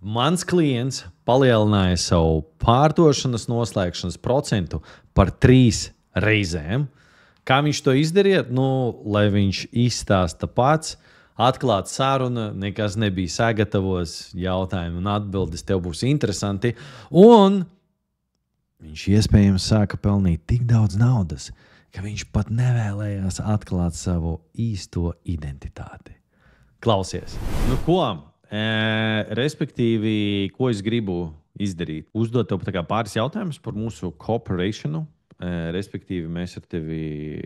Mans klients palielināja savu pārdošanas noslēgšanas procentu par 3 reizēm. Kā viņš to izdarīja? Nu, lai viņš izstāsta pats, atklāta saruna, nekas nebija sagatavots, jautājumi un atbildes tev būs interesanti. Un viņš iespējams sāka pelnīt tik daudz naudas, ka viņš pat nevēlējās atklāt savu īsto identitāti. Klausies, nu ko? Respektīvi, ko es gribu izdarīt? Uzdot tev pāris jautājumus par mūsu cooperationu. Respektīvi, mēs ar tevi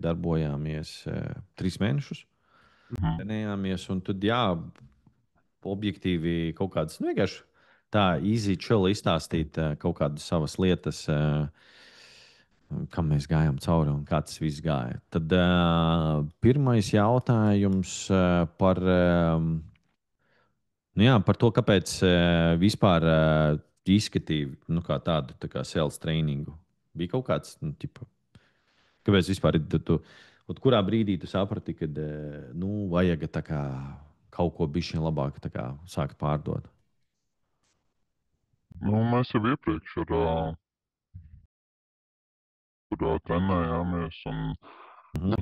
darbojāmies 3 mēnešus. Trenējāmies, un tad, jā, objektīvi kaut kādas vienkārši tā easy chill izstāstīt kaut kādas savas lietas, kam mēs gājām cauri un kā tas viss gāja. Tad pirmais jautājums par. Nu jā, par to, kāpēc vispār izskatīja tādu tā kā sales trainingu. Bija kaut kāds, kāpēc vispār kurā brīdī tu saprati, ka vajag kaut ko bišķiņ labāk sākt pārdot? Mēs jau iepriekš tur trenējāmies, un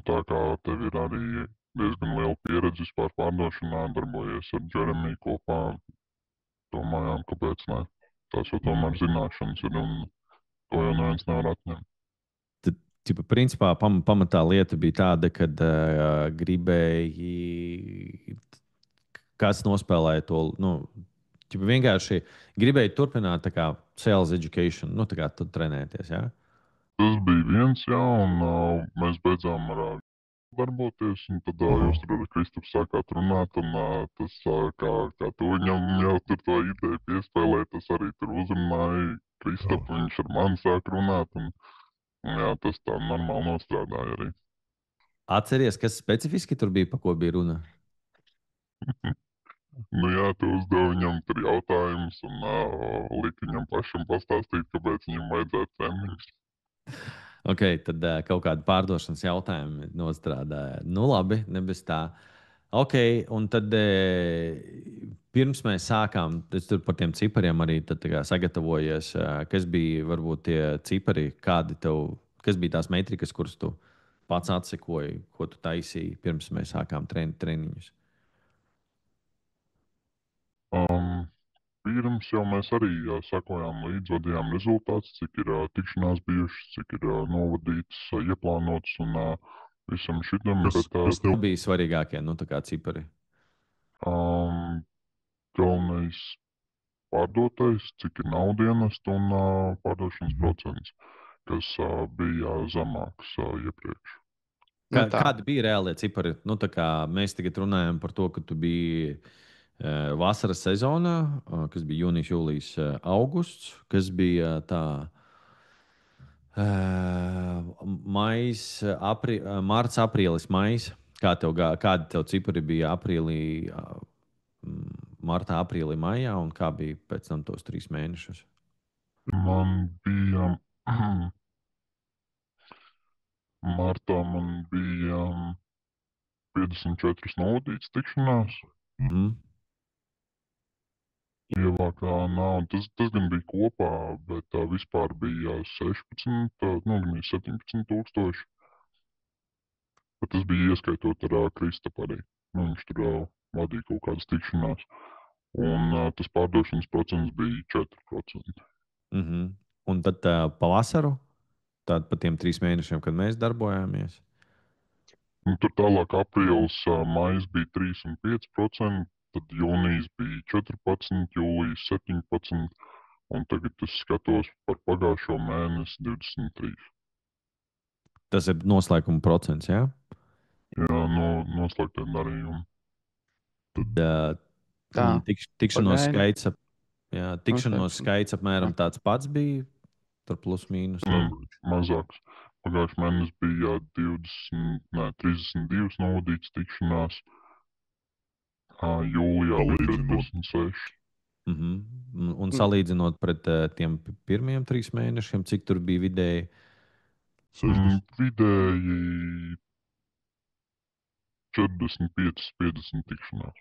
tā kā tev ir arī diezgan liela pieredze vispār pārdošanā, darbojies ar Jeremiju kopā, domājām, kāpēc ne. Tās jau tomēr zināšanas ir, un to jau neviens nevar atņemt. Tad, principā, pamatā lieta bija tāda, ka gribēji, kāds nospēlēja to, vienkārši gribēji turpināt sales education, tad trenēties, jā? Tas bija viens, jā, un mēs beidzām ar darboties, un tad jūs tur ar Kristupu sākāt runāt, un tas, kā tu viņam jau tur to ideju piespēlēji, tas arī tur uzrunāja Kristupu, viņš ar mani sāk runāt, un jā, tas tā normāli nostrādāja arī. Atceries, kas specifiski tur bija, pa ko bija runa? Jā, tu uzdevi viņam tur jautājumus, un liki viņam pašam pastāstīt, kāpēc viņam vajadzētu cemiņus. Ok, tad kaut kāda pārdošanas jautājuma nostrādāja. Nu, labi, nebez tā. Ok, un tad pirms mēs sākām, es tur par tiem cipariem arī sagatavojies. Kas bija varbūt tie cipari, kas bija tās metrikas, kuras tu pats atsekoji, ko tu taisīji pirms mēs sākām treniņus? Pirms jau mēs arī sakojām līdzi, vadījām rezultātus, cik ir tikšanās bijušas, cik ir novadītas, ieplānotas un visam šitam. Kas tev bija svarīgākie, cipari? Galvenais pārdotais, cik ir naudu ienest un pārdošanas procents, kas bija zemāks iepriekš. Kādi bija reālie cipari? Mēs tagad runājam par to, ka tu biji vasaras sezonā, kas bija jūnijas, jūlijas, augusts, kas bija mārts, aprīlis, maijs. Kādi tev cipari bija aprīlī, martā, aprīlī, maijā, un kā bija pēc tam tos 3 mēnešus? Man bija martā man bija 54 novadītas tikšanās. Ievāktā nauda, tas gan bija kopā, bet vispār bija 17 tūkstoši. Bet tas bija ieskaitot ar Kristapu arī. Viņš tur vadīja kaut kādas tikšanās. Un tas pārdošanas procents bija 4%. Un tad pavasaru, tad pa tiem 3 mēnešiem, kad mēs darbojāmies? Un tur tālāk aprīlis, maijs bija 3 un 5%. Tad jūnijas bija 14, jūlijas 17, un tagad es skatos par pagājušo mēnesi 23. Tas ir noslēguma procents, jā? Jā, noslēgtie darījumi. Tad tikšanos skaits apmēram tāds pats bija, tur plus mīnus. Mazāks. Pagājušajā mēnesī bija 32 novadītas tikšanās. Jūlijā bija 26. Un salīdzinot pret tiem pirmajiem 3 mēnešiem, cik tur bija vidēji? Vidēji 45, 50 tikšanās.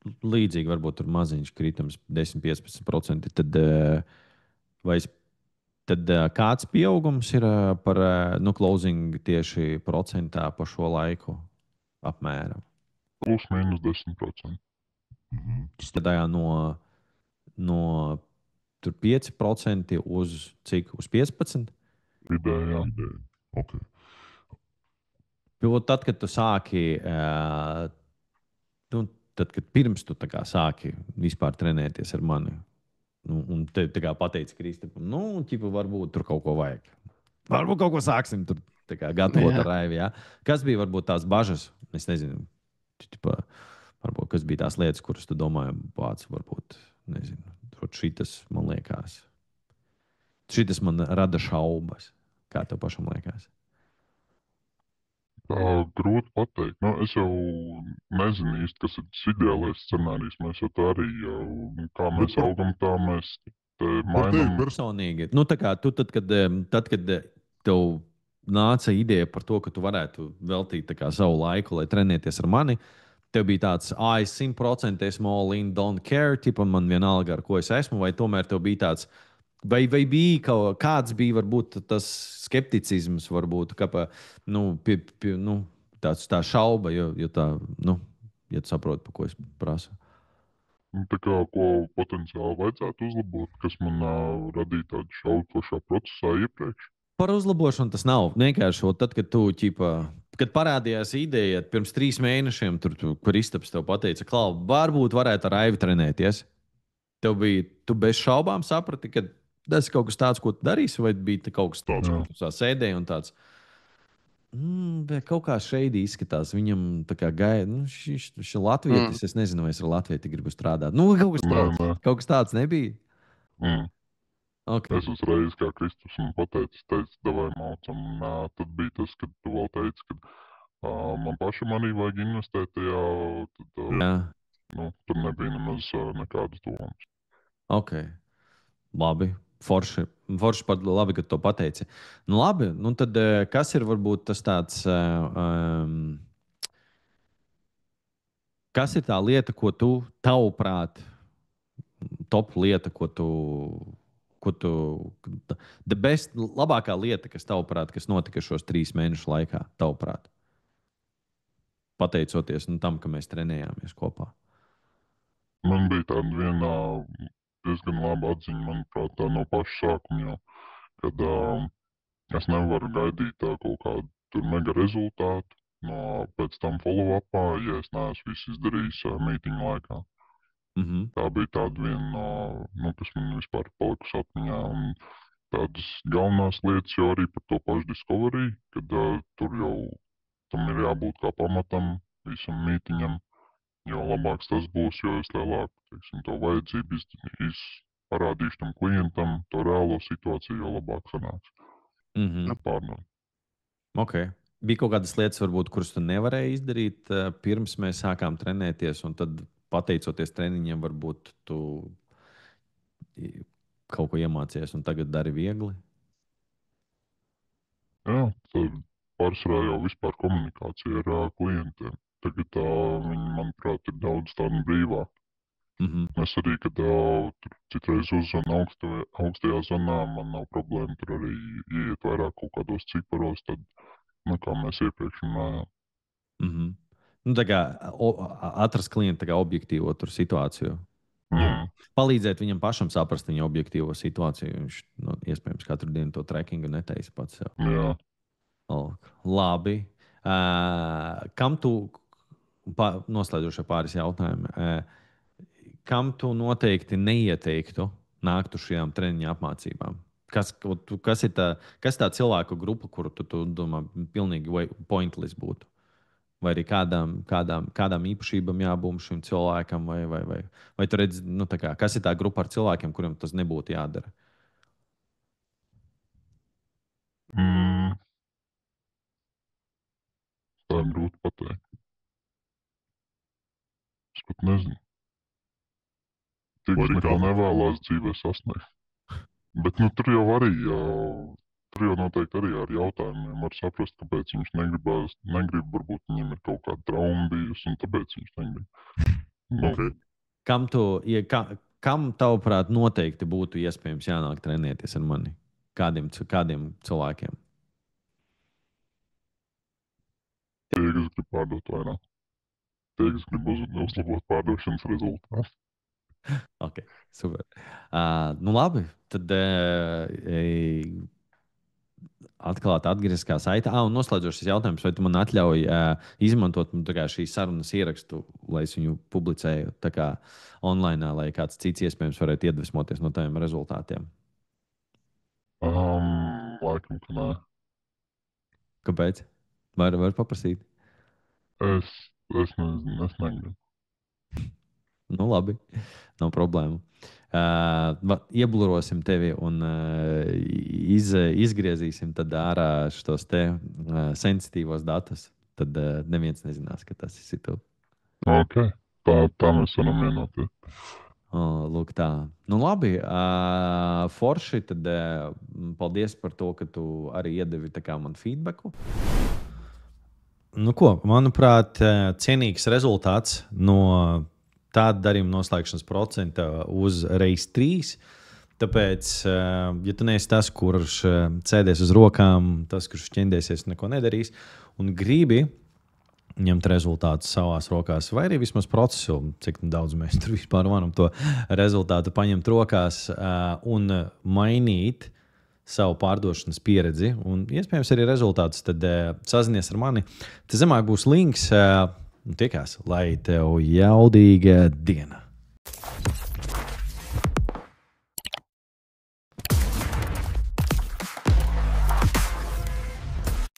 līdzīgi, varbūt tur maziņš kritums, 10-15%. Tad kāds pieaugums ir par closing tieši procentā pa šo laiku apmēram? Plus mīnus 10%. Tad no tur 5% uz cik? Uz 15%? Vidējā. Okay. Jo tad, kad tu sāki, tad, kad pirms tu tā kā sāki vispār trenēties ar mani, un te tā kā pateici Kristapam, ķipa, varbūt tur kaut ko vajag. Varbūt kaut ko sāksim tur tā kā gatavot ar Raivi. Ja? Kas bija varbūt tās bažas? Es nezinu, ķipa, varbūt kas bija tās lietas, kuras tu domāji, pats varbūt, nezinu, šitas man liekas. Šitas man rada šaubas. Kā tev pašam liekas? Tā grūti pateikt. Nu, es jau nezinu īsti, kas ir tas ideālais scenārijs. Mēs jau tā arī, kā mēs augam, tā mēs mainām. Personīgi. Nu, tā kā tu tad, kad tev nāca ideja par to, ka tu varētu veltīt tā kā savu laiku, lai trenēties ar mani, tev bija tāds, es 100% esmu all in, don't care, tipa man vienalga, ar ko es esmu, vai tomēr tev bija tāds, vai bija kāds bija varbūt tas skepticisms, varbūt tā šauba, jo tā, ja tu saproti, pa ko es prasu. Tā kā, ko potenciāli vajadzētu uzlabot, kas man radīja tādu šaubu pašā procesā iepriekš. Par uzlabošanu tas nav. Vienkārši tad, kad tu kad parādījās ideja pirms 3 mēnešiem, tur Kristaps tev pateica, Klau, varbūt varētu ar Aivi trenēties. Tu bez šaubām saprati, ka tas ir kaut kas tāds, ko tu darīsi, vai bija kaut kas tāds, ko tu sēdēji un tāds. Kaut kā šeit izskatās. Viņam tā kā gaida, šis ir latvietis. Es nezinu, vai es ar latvieti gribu strādāt. Kaut kas tāds nebija. Okay. Es uzreiz, kā Kristus man pateica, davai maucam. Tad bija tas, kad tu vēl teici, ka man pašam arī vajag investēt tajā. Tad, tur nebija nemaz nekādas domas. Ok, labi. Forši par labi, ka to pateici. Labi, tad kas ir varbūt tas tāds, kas ir tā lieta, ko tu, tavuprāt, top lieta, ko tu labākā lieta, kas tavuprāt, kas notika šos 3 mēnešu laikā, tavuprāt? Pateicoties tam, ka mēs trenējāmies kopā. Man bija tāda viena diezgan laba atziņa, manuprāt, tā no paša sākuma jau, kad es nevaru gaidīt kaut kādu mega rezultātu pēc tam follow-upā, ja es neesmu visu izdarījis mītiņu laikā. Tā bija tāda viena, kas man vispār palikusi atmiņā. Un tādas galvenās lietas jau arī par to pašu Discovery, kad tur jau tam ir jābūt kā pamatam visam mītiņam. Jo labāks tas būs, jo es lielāku to vajadzību parādīšu tam klientam, to reālo situāciju, jo labāk sanāks. Nepārnāk. Okay. Bija kaut kādas lietas, varbūt, kuras tu nevarēji izdarīt pirms mēs sākām trenēties, un tad, pateicoties treniņiem, varbūt tu kaut ko iemācījies un tagad dari viegli? Jā, tad pārsvarā jau vispār komunikācija ar klientiem. Tagad viņi, manuprāt, ir daudz tādu brīvāk. Es arī, kad citreiz uzzvanu augstajā zonā, man nav problēma tur arī ieiet vairāk kaut kādos ciparos, tad, kā mēs iepriekš runājām. Tā kā atrast klientu objektīvo situāciju. Palīdzēt viņam pašam saprast viņa objektīvo situāciju. Viņš iespējams katru dienu to trackingu netaisa pats sev. Jā. Labi. Kam tu, noslēdzošie pāris jautājumi, kam tu noteikti neieteiktu nākt uz šīm treniņa apmācībām? Kas ir tā cilvēku grupa, kuru tu domā pilnīgi pointless būtu? Vai arī kādām īpašībām jābūt šim cilvēkam? Vai tu redzi, kas ir tā grupa ar cilvēkiem, kuriem tas nebūtu jādara? Tā ir grūti pateikt. Es pat nezinu. Tie, kas nekā nevēlās dzīvē sasniegt. Bet tur jau arī, tur jau noteikti arī ar jautājumiem var saprast, kāpēc viņš negrib, varbūt viņam ir kaut kāda trauma bijusi, un tāpēc viņš negrib. Okay. Kam tavuprāt noteikti būtu iespējams jānāk trenēties ar mani? Kādiem cilvēkiem? Tie, kas grib pārdot vairāk. Tie, kas grib uzlabot pārdošanas rezultātus. Okay, super. Nu labi, tad atklāt atgrieztiskā saitē. Un noslēdzošais jautājums, vai tu man atļauj izmantot šīs sarunas ierakstu, lai es viņu publicēju online, lai kāds cits iespējams varētu iedvesmoties no taviem rezultātiem? Laikam, ka nē. Kāpēc? Var paprasīt? Es nezinu, es negribu. Nu, labi, nav problēmu. Ieblurosim tevi un izgriezīsim ārā šos sensitīvos datus. Tad neviens nezinās, ka tas esi tu. Okay. Tā mēs varam vienoties. Lūk, tā. Nu, labi. Forši. Tad paldies par to, ka tu arī iedevi man feedbacku. Nu, ko, manuprāt, cienīgs rezultāts no tāda darījuma noslēgšanas procenta uz reiz 3. Tāpēc, ja tu neesi tas, kurš sēdēs uz rokām, tas, kurš ķendēsies, neko nedarīs, un gribi ņemt rezultātus savās rokās, vai arī vismaz procesu, cik daudz mēs tur vispār varam to rezultātu paņemt rokās un mainīt savu pārdošanas pieredzi un iespējams arī rezultātus, tad sazinies ar mani. Te zemāk būs links un tiekās, lai tev jaudīga diena!